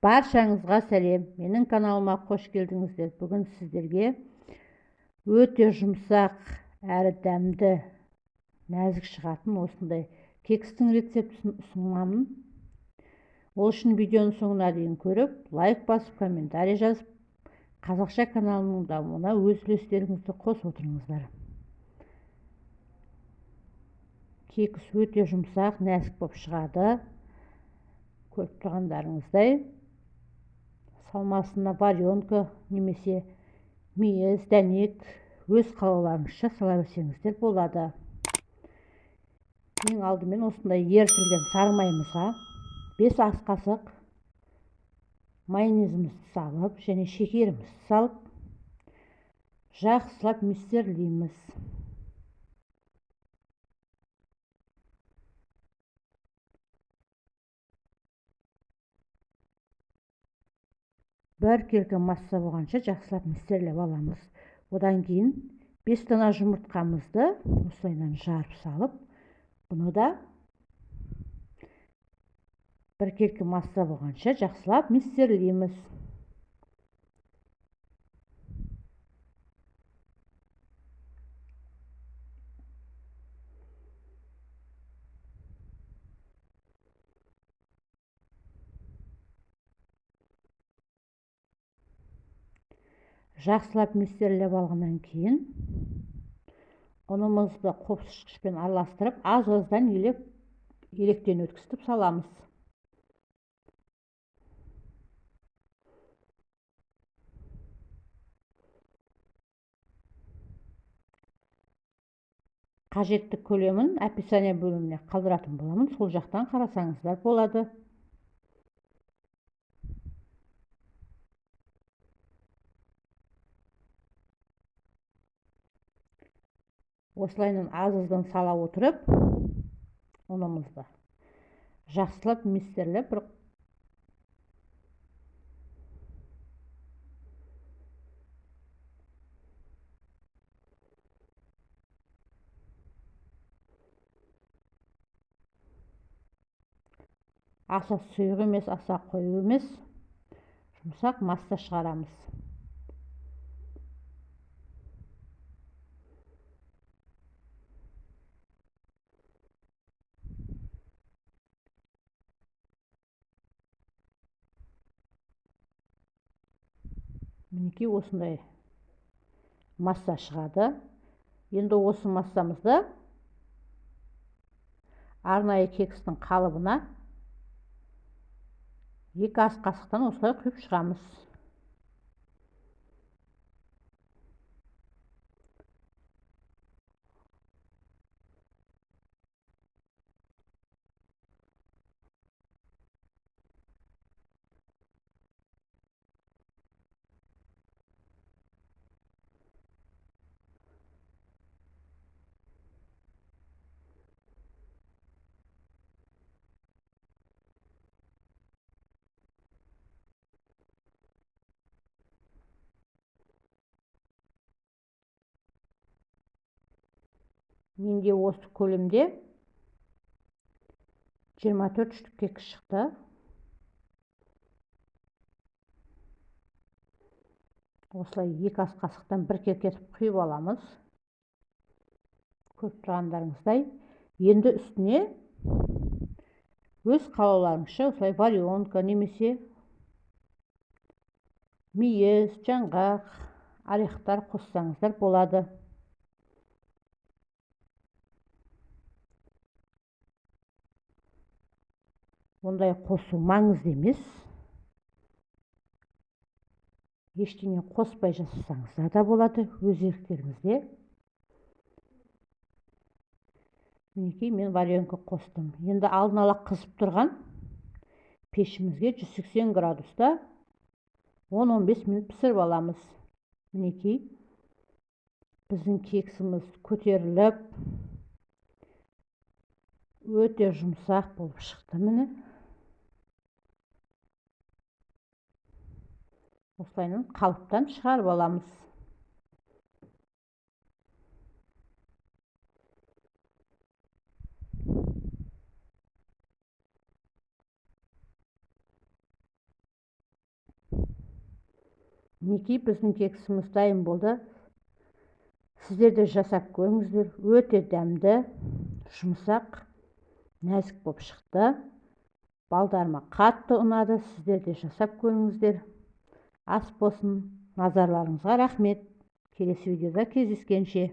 Баршаңызға сәлем. Менің каналыма қош келдіңіздер. Бүгін сіздерге өте жұмсақ әрі дәмді, нәзік шығатын осындай кекстің рецептісін ұсынамын. Ол үшін видеоның соңына дейін көріп, лайк басып, комментарий жазып, қазақша каналының дамуына өз үлестеріңізді қосып отырыңыздар. Кекс өте жұмсақ, нәзік болып шығады. Көріп тұрғандарыңыздай, салмасына варенка немесе мейіз, дәнек өз қалауларыңызша сала берсеңіздер болады. Ең алдымен осындай ерітілген сары майымызға 5 ас қасық майонезімізді салып және шекерімізді салып жақсылап миксерлейміз. Бір келкі масса болғанша жақсылап миксерлеп аламыз. Одан кейін 5 дана жұмыртқамызды осылайынан жарып салып, бұны да бір келкі масса болғанша жақсылап миксерлейміз. Жақсылап миксерлеп алғаннан кейін ұнымызды қопсышқышпен араластырып, аз-аздан електен өткізіп саламыз. Қажетті көлемін описание бөліміне қалдыратын боламын, сол жақтан қарасаңыздар болады. Осылайынан аз-аздан сала отырып, ұнымызды жақсылап миксерлеп аса сұйық емес, аса қою емес, жұмсақ масса шығарамыз. Мінекей осындай масса шығады. Енді осы массамызды арнайы кекстің қалыбына 2 ас қасықтан осылай құйып шығамыз. Менде осы көлемде 24 штук кекс шықты. Осылай 2 ас қасықтан 1 келке етіп құйып аламыз. Көріп тұрғандарыңыздай. Енді үстіне өз қалауларыңызша осылай варенка немесе мейіз, жаңғақ, орехтар қоссаңыздар болады. Ондай қосу маңызды емес. Ештеңе қоспай жасасаңыздар да болады, өз еріктеріңізде. Мінекей мен варенка қостым. Енді алдын ала қызып тұрған пешімізге 180 градуста 10-15 минут пісіріп аламыз. Мінекей біздің кексіміз көтеріліп, өте жұмсақ болып шықты. Міне осылайынан қалыптан шығарып аламыз. мінекей біздің кексіміз дайын болды. Сіздер де жасап көріңіздер. Өте дәмді, жұмсақ, нәзік болып шықты. Балдарыма қатты ұнады. Сіздер де жасап көріңіздер. Ас болсын. Назарларыңызға рахмет. Келесі видеода кездескенше.